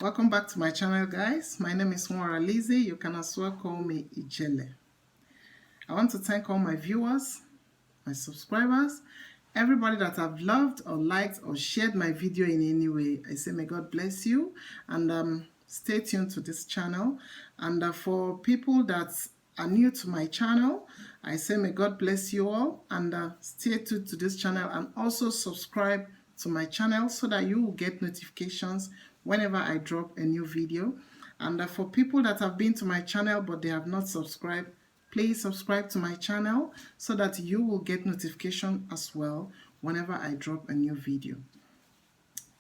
Welcome back to my channel, guys. My name is Nwara Lizzie. You can as well call me Ijele. I want to thank all my viewers, my subscribers, everybody that have loved or liked or shared my video in any way. I say may God bless you, and stay tuned to this channel. And for people that are new to my channel, I say may God bless you all, and stay tuned to this channel, and also subscribe to my channel so that you will get notifications whenever I drop a new video. And for people that have been to my channel but they have not subscribed, please subscribe to my channel so that you will get notification as well whenever I drop a new video.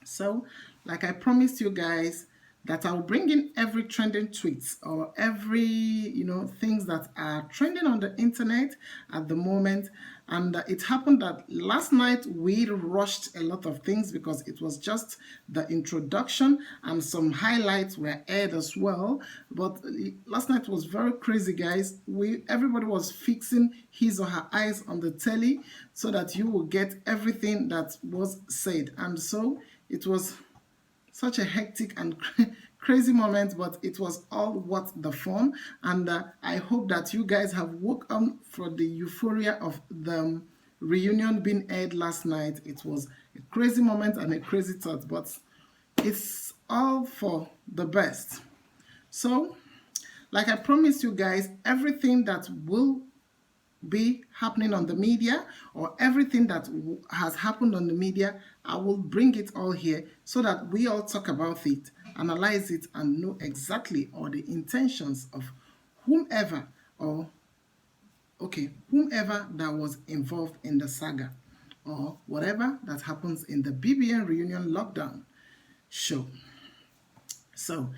So, like I promised you guys, that I'll bring in every trending tweets or every, things that are trending on the internet at the moment. And it happened that last night we rushed a lot of things because it was just the introduction and some highlights were aired as well. But last night was very crazy, guys. Everybody was fixing his or her eyes on the telly so that you will get everything that was said. And so it was such a hectic and crazy moment, but it was all worth the fun. And I hope that you guys have woke up for the euphoria of the reunion being aired last night. It was a crazy moment and a crazy thought, but it's all for the best. So, like I promised you guys, everything that will be happening on the media or everything that has happened on the media, I will bring it all here so that we all talk about it, analyze it, and know exactly or the intentions of whomever that was involved in the saga or whatever that happens in the BBN reunion lockdown show. So,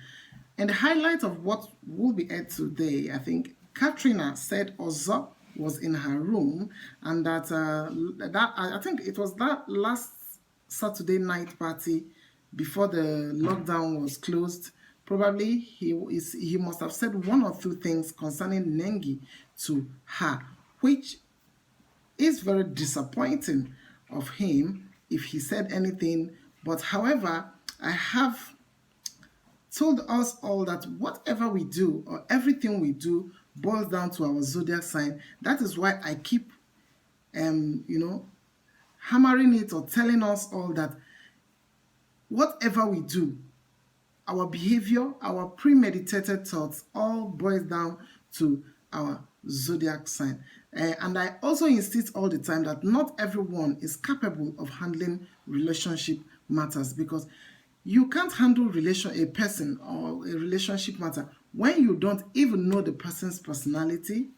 in the highlight of what will be aired today, I think Katrina said Ozo was in her room, and that I think it was that last Saturday night party before the lockdown was closed. Probably he must have said one or two things concerning Nengi to her, which is very disappointing of him if he said anything. But however, I have told us all that whatever we do or everything we do boils down to our zodiac sign. That is why I keep, hammering it or telling us all that whatever we do, our behavior, our premeditated thoughts, all boils down to our zodiac sign. And I also insist all the time that not everyone is capable of handling relationship matters, because you can't handle a person or a relationship matter when you don't even know the person's personality.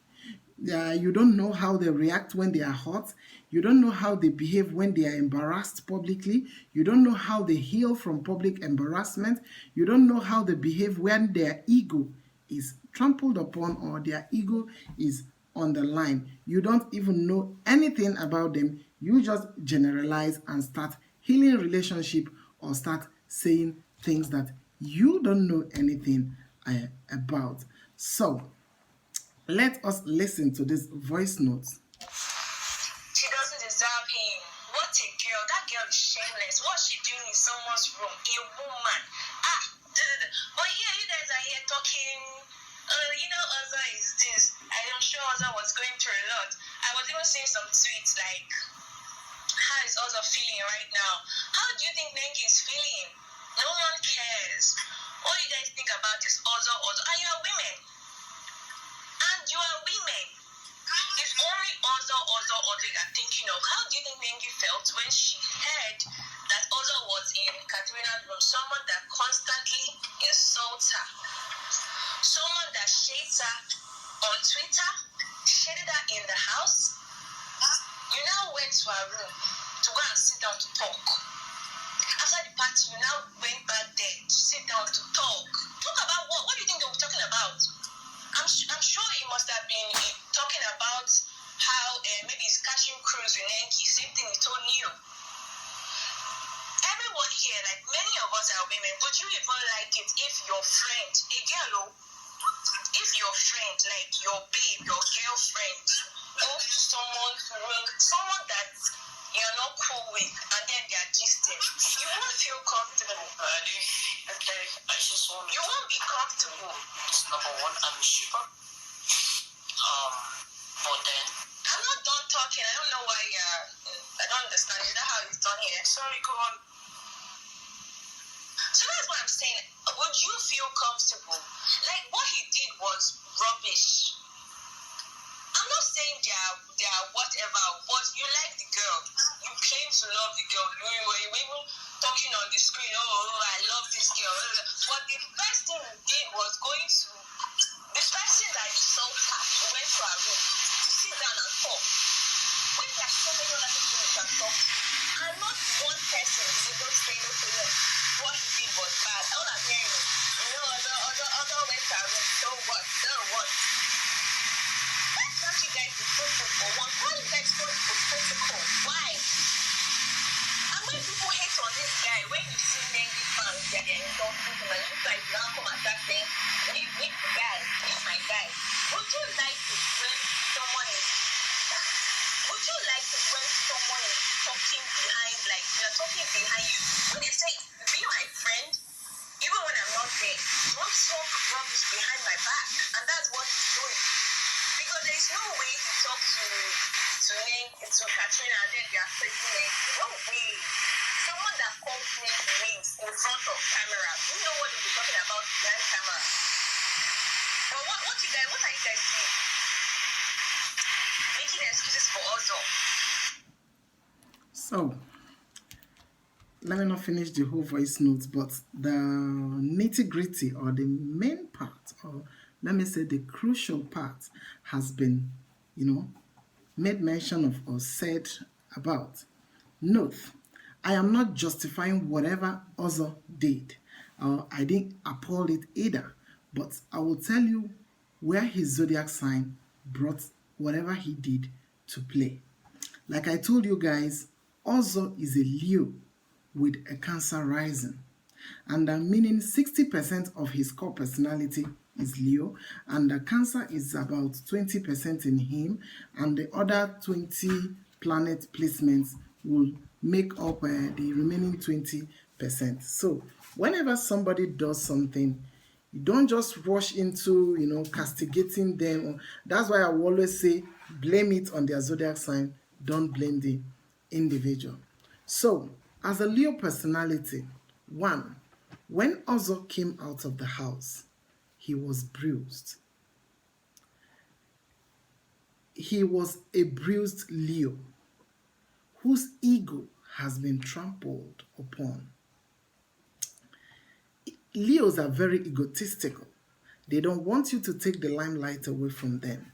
You don't know how they react when they are hot. You don't know how they behave when they are embarrassed publicly. You don't know how they heal from public embarrassment. You don't know how they behave when their ego is trampled upon or their ego is on the line. You don't even know anything about them. You just generalize and start healing relationship or start saying things that you don't know anything about. So, let us listen to this voice note. She doesn't deserve him. What a girl. That girl is shameless. What's she doing in someone's room? A woman. But here you guys are here talking, Oza is this. I'm sure Oza was going through a lot. I was even seeing some tweets like, how is Oza feeling right now? How do you think Nengi is feeling? No one cares. All you guys think about is Oza. And you are women. It's only Oza you are thinking of. How do you think Nengi felt when she heard that Oza was in Katrina's room? Someone that constantly insults her. Someone that shades her on Twitter, shaded her in the house. You now went to her room to go and sit down to talk. After the party, you now went back there to sit down to talk. Talk about what? What do you think they were talking about? I'm sure he must have been talking about how maybe he's catching cruise with Nengi. Same thing he told you. Everybody here, like many of us are women, would you even like it if your friend, a girl, if your friend, like your babe, your girlfriend, goes to someone's room, someone that you're not cool with, and then they're gisting, you won't feel comfortable. Okay, I Sorry, go on. So that's what I'm saying. Would you feel comfortable? Like what he did was rubbish. I'm not saying they are whatever, but you like the girl. You claim to love the girl. You were even talking on the screen, oh, I love this girl. But the first thing you did was the first thing that you saw her, you went to her room to sit down and talk. When there are so many other people you can talk to, and not one person is able to say, okay, yes, what he did was bad. All I'm hearing is, other went to her room, so what? Can't you guys be protocol? Why you guys going for protocol? Why? And when people hate on this guy, when you see Nengi fans, they're insulting him, and you guys now come and start saying, leave the guy, leave my guy. Would you like it when someone is talking behind, like you're talking behind you? When they say, be my friend, even when I'm not there, you won't talk rubbish behind my back, and that's what he's doing. Because there is no way to talk to Katrina and then they are praising Nengi. No way. Someone that calls Nengi names in front of camera, you know what they'll be talking about behind camera. But what are you guys doing? Making excuses for us all. So, let me not finish the whole voice notes, but the nitty-gritty or the main part, or let me say the crucial part, has been, made mention of or said about. Note, I am not justifying whatever Ozo did. I didn't uphold it either, but I will tell you where his zodiac sign brought whatever he did to play. Like I told you guys, Ozo is a Leo with a Cancer rising, and meaning 60% of his core personality is Leo, and the Cancer is about 20% in him, and the other 20 planet placements will make up the remaining 20%. So whenever somebody does something, you don't just rush into castigating them. That's why I will always say blame it on their zodiac sign, don't blame the individual. So as a Leo personality, one, when Ozo came out of the house, he was bruised. He was a bruised Leo whose ego has been trampled upon. Leos are very egotistical. They don't want you to take the limelight away from them,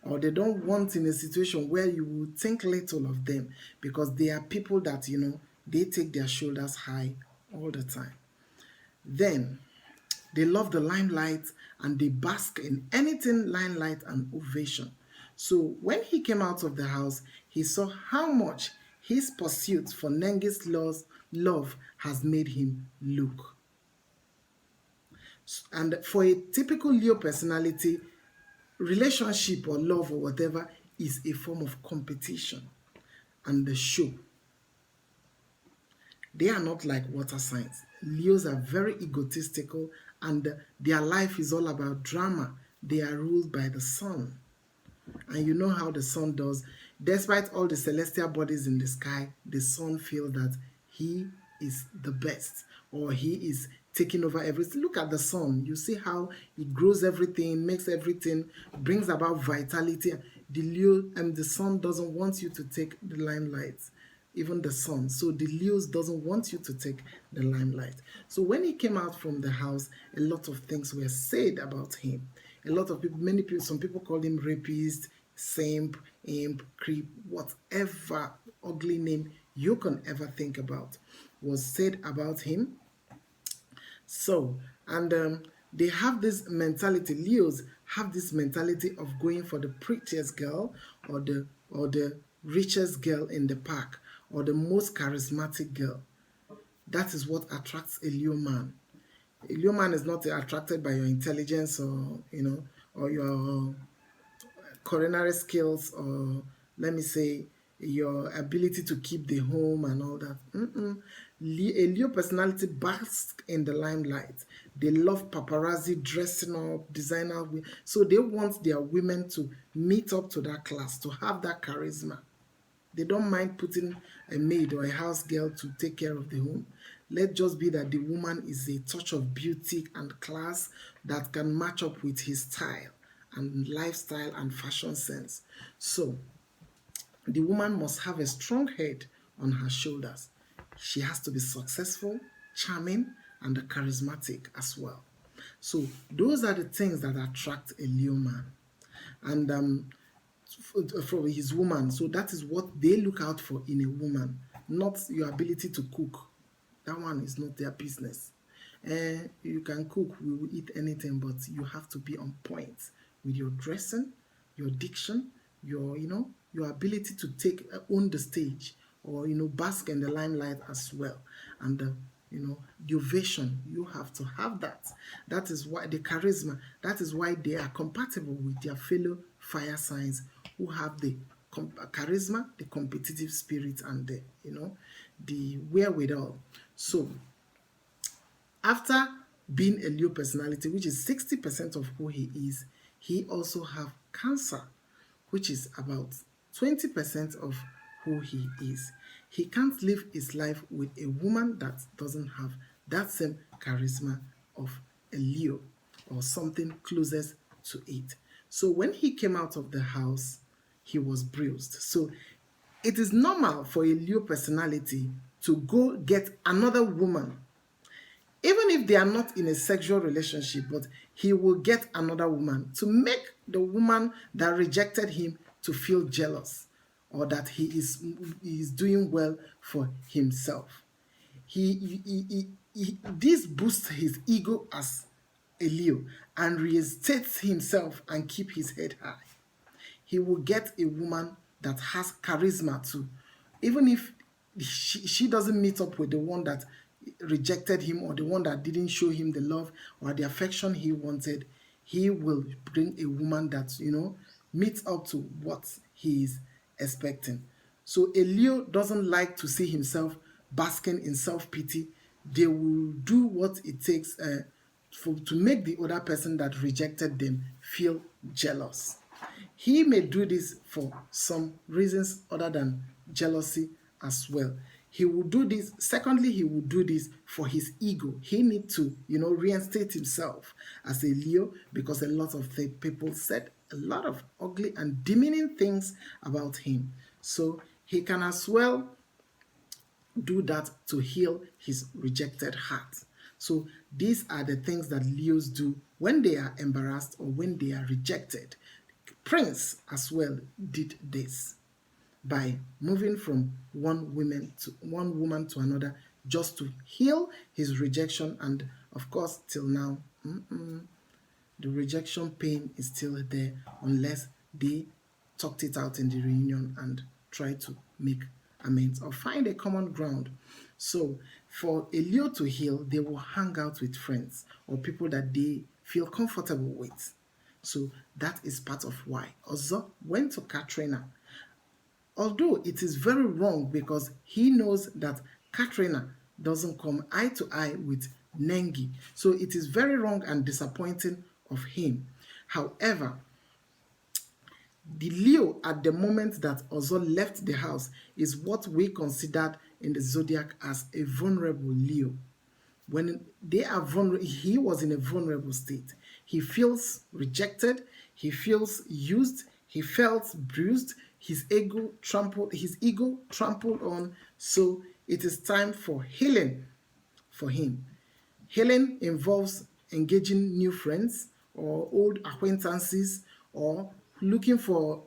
or they don't want in a situation where you will think little of them, because they are people that, they take their shoulders high all the time. Then they love the limelight and they bask in anything limelight and ovation. So when he came out of the house, he saw how much his pursuit for Nengi's love has made him look. And for a typical Leo personality, relationship or love or whatever is a form of competition and the show. They are not like water signs. Leos are very egotistical and their life is all about drama. They are ruled by the sun. And you know how the sun does. Despite all the celestial bodies in the sky, the sun feels that he is the best, or he is taking over everything. Look at the sun. You see how it grows everything, makes everything, brings about vitality. The sun doesn't want you to take the limelight, even the sun. So the Leos doesn't want you to take the limelight. So when he came out from the house, a lot of things were said about him. A lot of people, some people call him rapist, simp, imp, creep, whatever ugly name you can ever think about was said about him. So, and they have this mentality, Leos have this mentality of going for the prettiest girl, or the richest girl in the park, or the most charismatic girl. That is what attracts a Leo man. A Leo man is not attracted by your intelligence, or or your coronary skills, or let me say your ability to keep the home and all that. A Leo personality basks in the limelight. They love paparazzi, dressing up, designer. So they want their women to meet up to that class, to have that charisma. They don't mind putting a maid or a house girl to take care of the home. Let just be that the woman is a touch of beauty and class that can match up with his style and lifestyle and fashion sense. So the woman must have a strong head on her shoulders. She has to be successful, charming, and charismatic as well. So those are the things that attract a Leo man. And from his woman. So that is what they look out for in a woman, not your ability to cook. That one is not their business. You can cook, we will eat anything, but you have to be on point with your dressing, your diction, your ability to take own the stage, or bask in the limelight as well. And the ovation, you have to have that. That is why the charisma, that is why they are compatible with their fellow fire signs who have the charisma, the competitive spirit, and the wherewithal. So after being a Leo personality, which is 60% of who he is, he also have Cancer, which is about 20% of who he is. He can't live his life with a woman that doesn't have that same charisma of a Leo or something closest to it. So when he came out of the house, he was bruised. So it is normal for a Leo personality to go get another woman, even if they are not in a sexual relationship, but he will get another woman to make the woman that rejected him to feel jealous, or that he is doing well for himself. This boosts his ego as a Leo and reinstates himself and keep his head high. He will get a woman that has charisma too, even if she doesn't meet up with the one that rejected him or the one that didn't show him the love or the affection he wanted. He will bring a woman that meets up to what he is expecting. So a Leo doesn't like to see himself basking in self-pity. They will do what it takes to make the other person that rejected them feel jealous. He may do this for some reasons other than jealousy as well. He will do this. Secondly, he will do this for his ego. He needs to, reinstate himself as a Leo, because a lot of people said a lot of ugly and demeaning things about him. So he can as well do that to heal his rejected heart. So these are the things that Leos do when they are embarrassed or when they are rejected. Prince as well did this by moving from one woman to another just to heal his rejection. And of course, till now, the rejection pain is still there unless they talked it out in the reunion and try to make amends or find a common ground. So for a Leo to heal, they will hang out with friends or people that they feel comfortable with. So that is part of why Ozo went to Katrina. Although it is very wrong, because he knows that Katrina doesn't come eye to eye with Nengi. So it is very wrong and disappointing of him. However, the Leo at the moment that Ozo left the house is what we considered in the zodiac as a vulnerable Leo. When they are vulnerable, he was in a vulnerable state. He feels rejected, he feels used, he felt bruised, his ego trampled on. So it is time for healing for him. Healing involves engaging new friends or old acquaintances, or looking for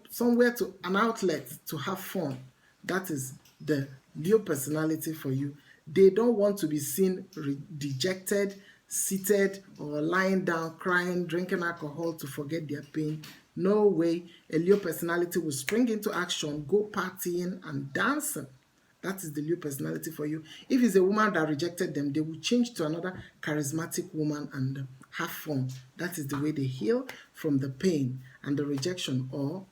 somewhere to an outlet to have fun. That is the Leo personality for you. They don't want to be seen dejected, seated, or lying down, crying, drinking alcohol to forget their pain. No way. A Leo personality will spring into action, go partying and dancing. That is the Leo personality for you. If it's a woman that rejected them, they will change to another charismatic woman and have fun. That is the way they heal from the pain and the rejection, or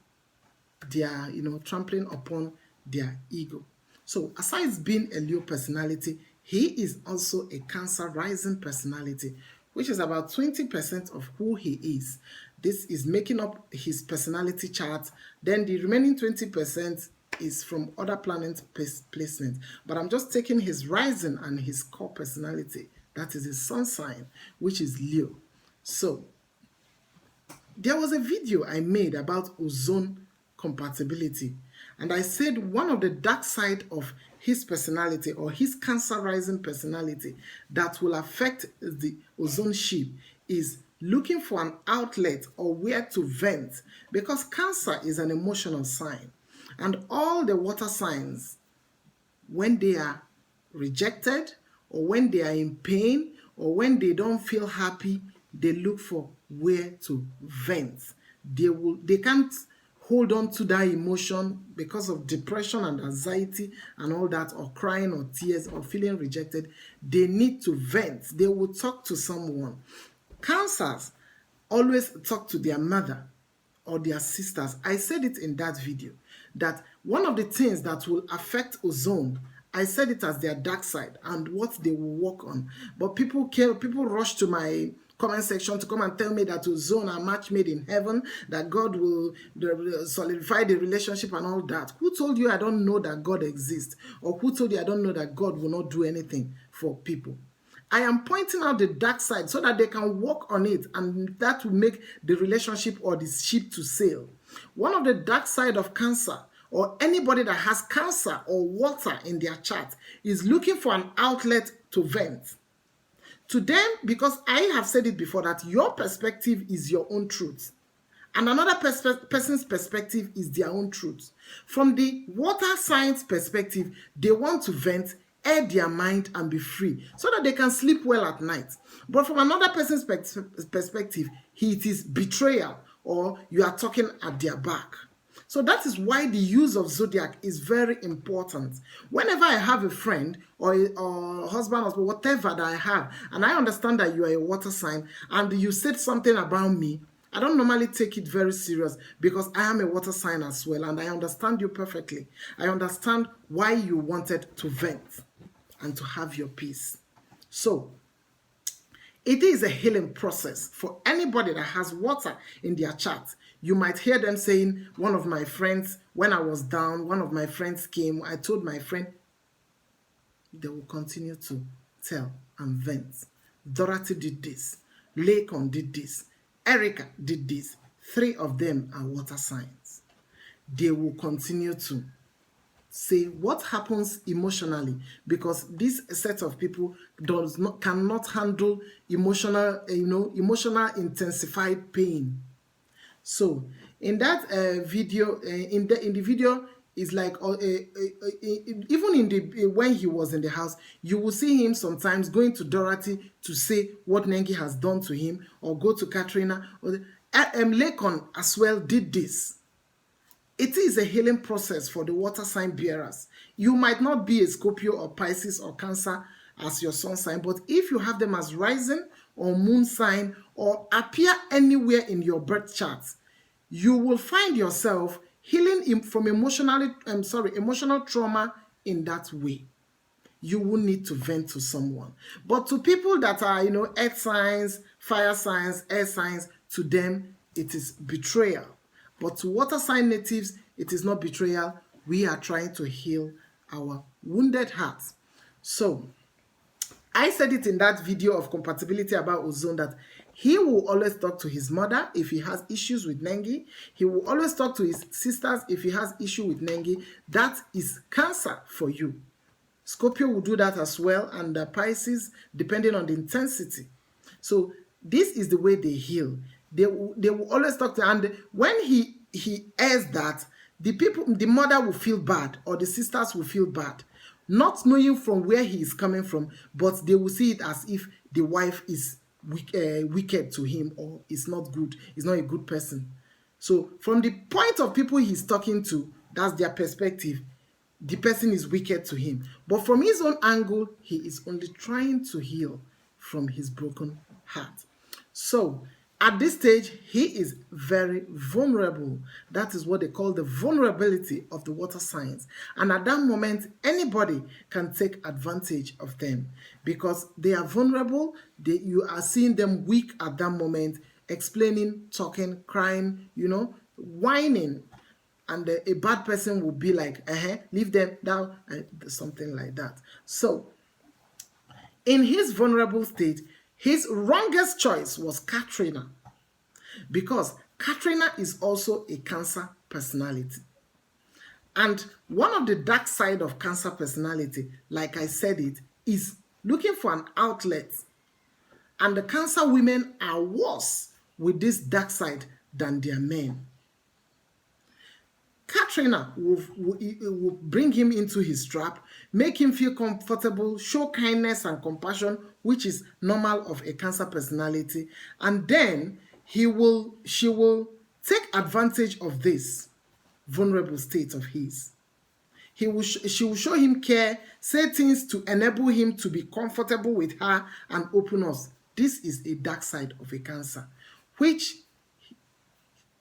their, trampling upon their ego. So aside being a Leo personality, he is also a Cancer rising personality, which is about 20% of who he is. This is making up his personality chart. Then the remaining 20% is from other planet placement, but I'm just taking his rising and his core personality. That is his sun sign, which is Leo. So there was a video I made about ozone compatibility, and I said one of the dark side of his personality, or his Cancer rising personality, that will affect the ozone ship is looking for an outlet or where to vent, because Cancer is an emotional sign, and all the water signs, when they are rejected, or when they are in pain, or when they don't feel happy, they look for where to vent. They can't hold on to that emotion because of depression and anxiety and all that, or crying or tears or feeling rejected. They need to vent. They will talk to someone. Cancers always talk to their mother or their sisters. I said it in that video that one of the things that will affect ozone, I said it as their dark side and what they will work on. But people rush to my comment section to come and tell me that ozone are match made in heaven, that God will solidify the relationship and all that. Who told you I don't know that God exists? Or who told you I don't know that God will not do anything for people? I am pointing out the dark side so that they can work on it, and that will make the relationship or the ship to sail. One of the dark side of Cancer, or anybody that has Cancer or water in their chart, is looking for an outlet to vent. To them, because I have said it before, that your perspective is your own truth, and another person's perspective is their own truth. From the water signs perspective, they want to vent, air their mind, and be free so that they can sleep well at night. But from another person's perspective, it is betrayal, or you are talking at their back. So that is why the use of zodiac is very important. Whenever I have a friend or husband or whatever that I have, and I understand that you are a water sign and you said something about me, I don't normally take it very serious, because I am a water sign as well, and I understand you perfectly. I understand why you wanted to vent and to have your peace. So it is a healing process for anybody that has water in their chart. You might hear them saying, one of my friends, when I was down, one of my friends came, I told my friend. They will continue to tell and vent. Dorothy did this. Lakon did this. Erica did this. 3 of them are water signs. They will continue to say what happens emotionally, because this set of people cannot handle emotional intensified pain. So in that video, in the video is like even in the when he was in the house, you will see him sometimes going to Dorothy to say what Nengi has done to him, or go to Katrina, or Lakon as well did this. It is a healing process for the water sign bearers. You might not be a Scorpio or Pisces or Cancer as your sun sign, but if you have them as rising or moon sign, or appear anywhere in your birth chart, you will find yourself healing from emotional trauma in that way. You will need to vent to someone. But to people that are, earth signs, fire signs, air signs, to them, it is betrayal. But to water sign natives, it is not betrayal. We are trying to heal our wounded hearts. So, I said it in that video of compatibility about ozone, that he will always talk to his mother if he has issues with Nengi. He will always talk to his sisters if he has issue with Nengi. That is Cancer for you. Scorpio will do that as well, and Pisces, depending on the intensity. So this is the way they heal. They will always talk to, and when he airs that, the mother will feel bad, or the sisters will feel bad, not knowing from where he is coming from, but they will see it as if the wife is wicked to him, or is not good, is not a good person. So from the point of people he's talking to, that's their perspective, the person is wicked to him. But from his own angle, he is only trying to heal from his broken heart. So at this stage, he is very vulnerable. That is what they call the vulnerability of the water signs. And at that moment, anybody can take advantage of them, because they are vulnerable. You are seeing them weak at that moment, explaining, talking, crying, whining. and a bad person will be like, leave them down, something like that. So in his vulnerable state, his wrongest choice was Katrina, because Katrina is also a Cancer personality. And one of the dark side of Cancer personality, like I said it, is looking for an outlet. And the Cancer women are worse with this dark side than their men. Katrina will bring him into his trap, make him feel comfortable, show kindness and compassion, which is normal of a Cancer personality, and then she will take advantage of this vulnerable state of his. She will show him care, say things to enable him to be comfortable with her and open up. This is a dark side of a Cancer, which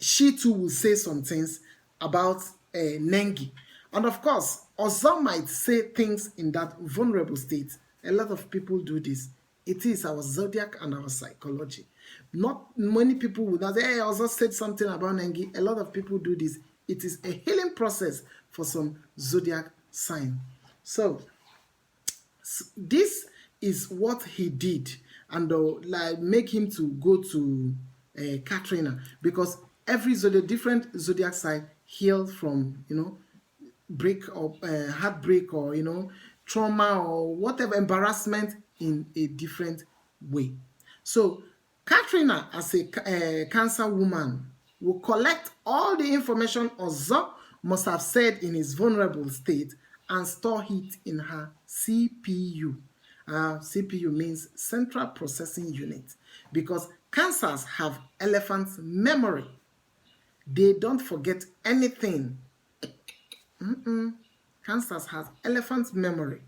she too will say some things about Nengi. And of course, Ozo might say things in that vulnerable state. A lot of people do this. It is our zodiac and our psychology. Not many people would say, hey, Ozo said something about Nengi. A lot of people do this. It is a healing process for some zodiac sign. So this is what he did, and like make him to go to Katrina, because every different zodiac sign healed from break or heartbreak, or trauma, or whatever, embarrassment in a different way. So Katrina, as a Cancer woman, will collect all the information Ozo must have said in his vulnerable state and store it in her CPU. CPU means Central Processing Unit, because Cancers have elephant's memory. They don't forget anything. Cancers have elephant's memory.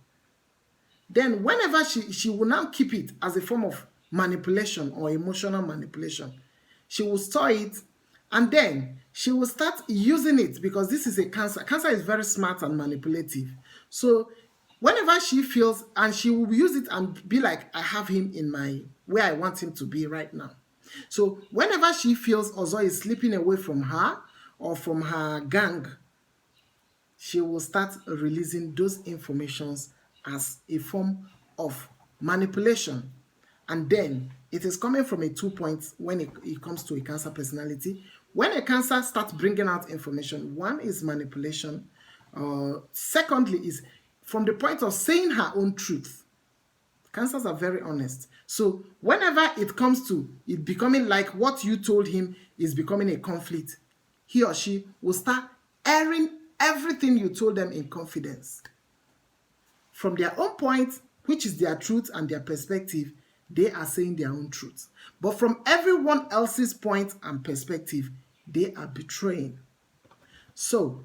Then whenever she will now keep it as a form of manipulation or emotional manipulation. She will store it, and then she will start using it, because this is a Cancer. Cancer is very smart and manipulative. So whenever she feels, and she will use it and be like, I have him in my where I want him to be right now. So whenever she feels Ozo is slipping away from her or from her gang, she will start releasing those informations as a form of manipulation. And then it is coming from a 2 points when it comes to a Cancer personality. When a Cancer starts bringing out information, one is manipulation. Secondly is from the point of saying her own truth. Cancers are very honest. So whenever it comes to it becoming like what you told him is becoming a conflict, he or she will start airing everything you told them in confidence. From their own point, which is their truth and their perspective, they are saying their own truth. But from everyone else's point and perspective, they are betraying. So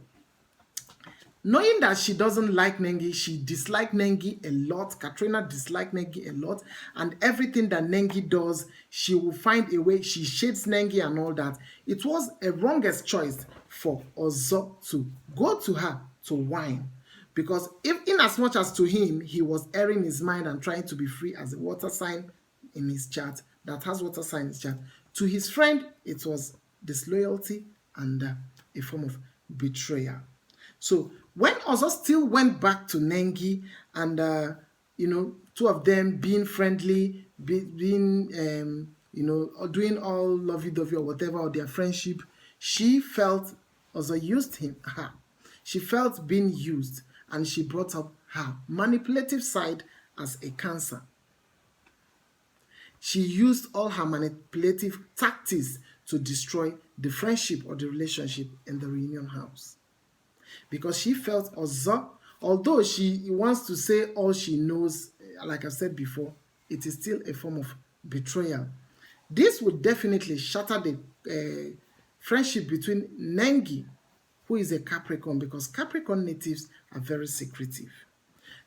knowing that she doesn't like Nengi, she disliked Nengi a lot. Katrina disliked Nengi a lot. And everything that Nengi does, she will find a way. She shades Nengi and all that. It was a wrongest choice for Ozo to go to her to whine. Because if, in as much as to him, he was airing his mind and trying to be free as a water sign in his chart, that has water sign in his chart. To his friend, it was disloyalty and a form of betrayal. So when Ozo still went back to Nengi and, two of them being friendly, being, doing all lovey-dovey or whatever, or their friendship, she felt Ozo used him. She felt being used, and she brought up her manipulative side as a Cancer. She used all her manipulative tactics to destroy the friendship or the relationship in the reunion house. Because she felt Ozo, although she wants to say all she knows, like I said before, it is still a form of betrayal. This would definitely shatter the friendship between Nengi, who is a Capricorn, because Capricorn natives are very secretive.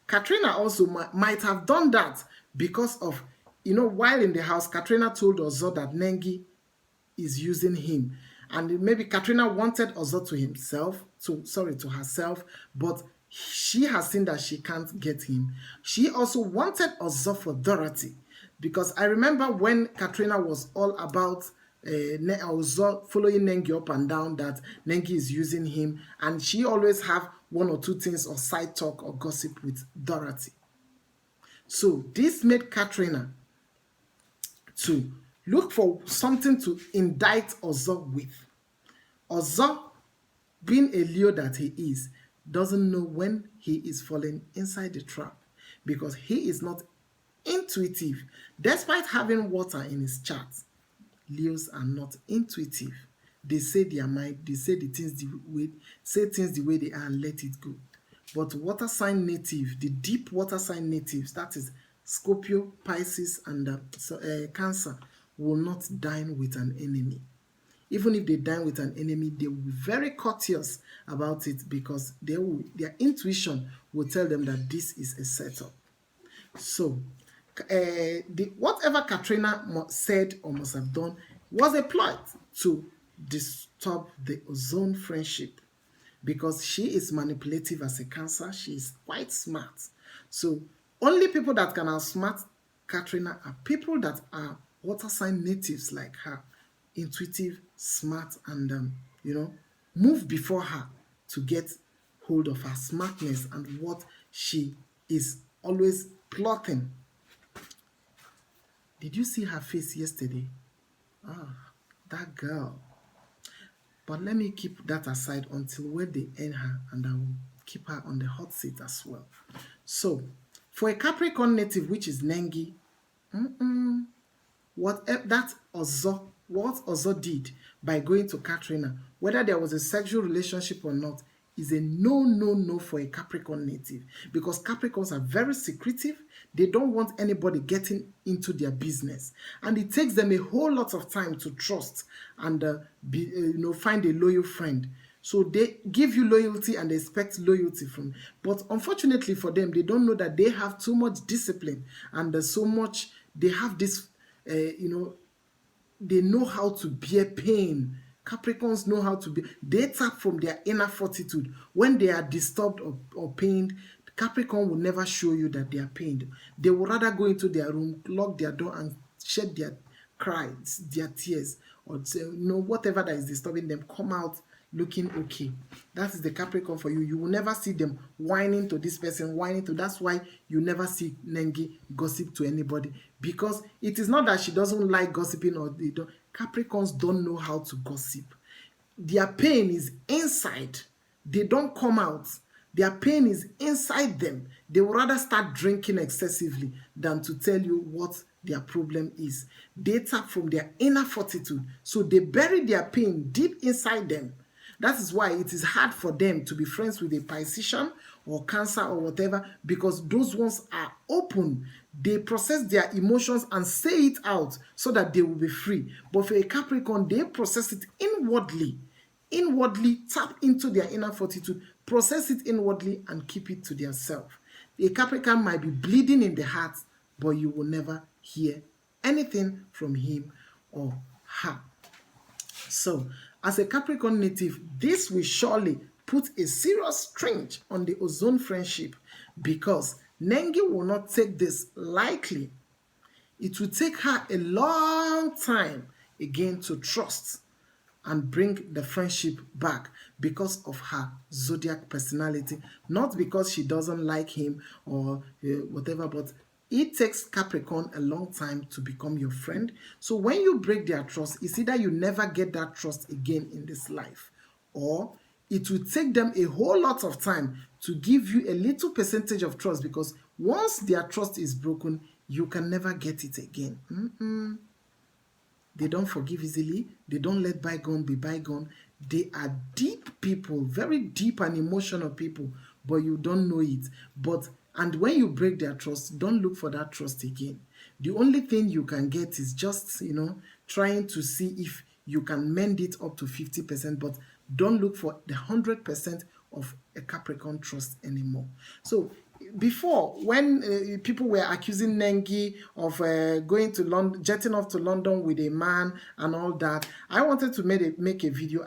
Katrina also might have done that because of, while in the house, Katrina told Ozo that Nengi is using him. And maybe Katrina wanted Ozo to herself, but she has seen that she can't get him. She also wanted Ozo for Dorothy, because I remember when Katrina was all about Ozo following Nengi up and down, that Nengi is using him, and she always have one or two things or side talk or gossip with Dorothy. So this made Katrina to look for something to indict Ozo with. Ozo, being a Leo that he is, doesn't know when he is falling inside the trap, because he is not intuitive. Despite having water in his chart, Leos are not intuitive. They say their mind, they say things the way they are and let it go. But water sign native, the deep water sign natives, that is Scorpio, Pisces, and Cancer, will not dine with an enemy. Even if they dine with an enemy, they will be very courteous about it, because their intuition will tell them that this is a setup. So, whatever Katrina said or must have done was a plot to disturb the Ozone friendship, because she is manipulative as a Cancer. She is quite smart. So, only people that can outsmart Katrina are people that are water sign natives like her, intuitive, smart, and move before her to get hold of her smartness and what she is always plotting. Did you see her face yesterday? Ah, that girl. But let me keep that aside until when they end her, and I will keep her on the hot seat as well. So, for a Capricorn native, which is Nengi, what Ozo did by going to Katrina, whether there was a sexual relationship or not, is a no for a Capricorn native, because Capricorns are very secretive. They don't want anybody getting into their business, and it takes them a whole lot of time to trust and find a loyal friend. So they give you loyalty and they expect loyalty from. But unfortunately for them, they don't know that they have too much discipline, and so much they have this, they know how to bear pain. Capricorns know how to be. They tap from their inner fortitude. When they are disturbed or pained, Capricorn will never show you that they are pained. They will rather go into their room, lock their door, and shed their cries, their tears, or say, whatever that is disturbing them, come out looking okay. That is the Capricorn for you. You will never see them whining to this person, whining to. That's why you never see Nengi gossip to anybody, because it is not that she doesn't like gossiping, or they don't. Capricorns don't know how to gossip. Their pain is inside. They don't come out. Their pain is inside them. They would rather start drinking excessively than to tell you what their problem is. They tap from their inner fortitude. So they bury their pain deep inside them. That is why it is hard for them to be friends with a Piscean or Cancer or whatever, because those ones are open. They process their emotions and say it out so that they will be free. But for a Capricorn, they process it inwardly. Inwardly, tap into their inner fortitude, process it inwardly, and keep it to their self. A Capricorn might be bleeding in the heart, but you will never hear anything from him or her. So, as a Capricorn native, this will surely put a serious strain on the Ozone friendship, because Nengi will not take this lightly. It will take her a long time again to trust and bring the friendship back, because of her zodiac personality, not because she doesn't like him or whatever, but it takes Capricorn a long time to become your friend. So when you break their trust, it's either you never get that trust again in this life, or it will take them a whole lot of time to give you a little percentage of trust, because once their trust is broken, you can never get it again. They don't forgive easily. They don't let bygone be bygone. They are deep people, very deep and emotional people, but you don't know it. And when you break their trust, don't look for that trust again. The only thing you can get is just, trying to see if you can mend it up to 50%, but don't look for the 100% of a Capricorn trust anymore. So before, when people were accusing Nengi of going to London, jetting off to London with a man and all that, I wanted to make a video.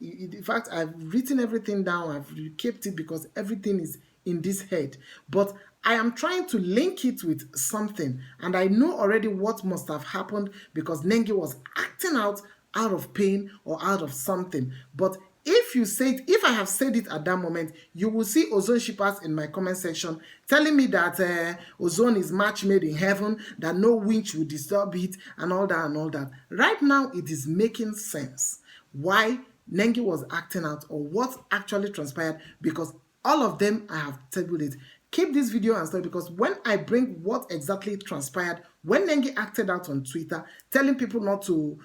In fact, I've written everything down. I've kept it because everything is in this head. But I am trying to link it with something, and I know already what must have happened because Nengi was acting out of pain or out of something. But if I have said it at that moment, you will see ozone shippers in my comment section telling me that ozone is match made in heaven, that no winch will disturb it, and all that and all that. Right now, it is making sense why Nengi was acting out or what actually transpired, because all of them I have tabled it. Keep this video and stuff, because when I bring what exactly transpired when Nengi acted out on Twitter, telling people not to,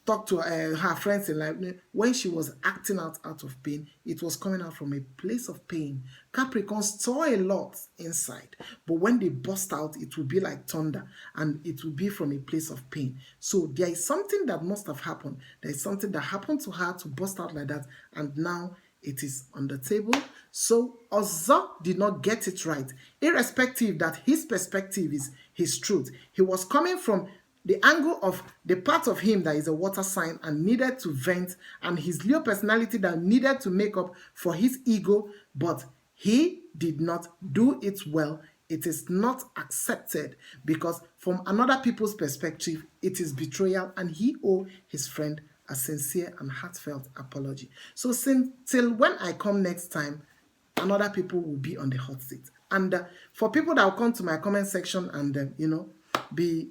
talk to her friends in life, when she was acting out of pain, it was coming out from a place of pain. Capricorn saw a lot inside, but when they burst out, it will be like thunder, and it will be from a place of pain. So there is something that must have happened. There is something that happened to her to burst out like that, and now it is on the table. So Ozo did not get it right, irrespective that his perspective is his truth. He was coming from the angle of the part of him that is a water sign and needed to vent, and his Leo personality that needed to make up for his ego, but he did not do it well. It is not accepted, because from another people's perspective, it is betrayal, and he owed his friend a sincere and heartfelt apology. So till when I come next time, another people will be on the hot seat. And for people that will come to my comment section and be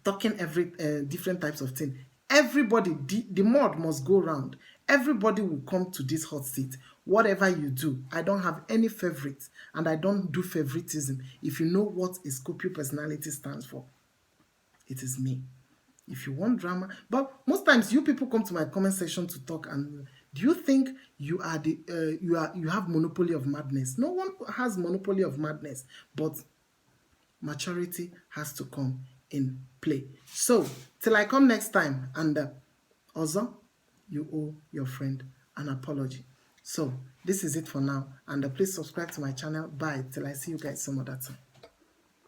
talking every different types of things, everybody, the mud must go round. Everybody will come to this hot seat. Whatever you do, I don't have any favorites, and I don't do favoritism. If you know what a Scorpio personality stands for, it is me. If you want drama, but most times you people come to my comment section to talk, and do you think you are you have monopoly of madness? No one has monopoly of madness, but maturity has to come in play. So till I come next time, and also you owe your friend an apology. So this is it for now, and please subscribe to my channel. Bye till I see you guys some other time.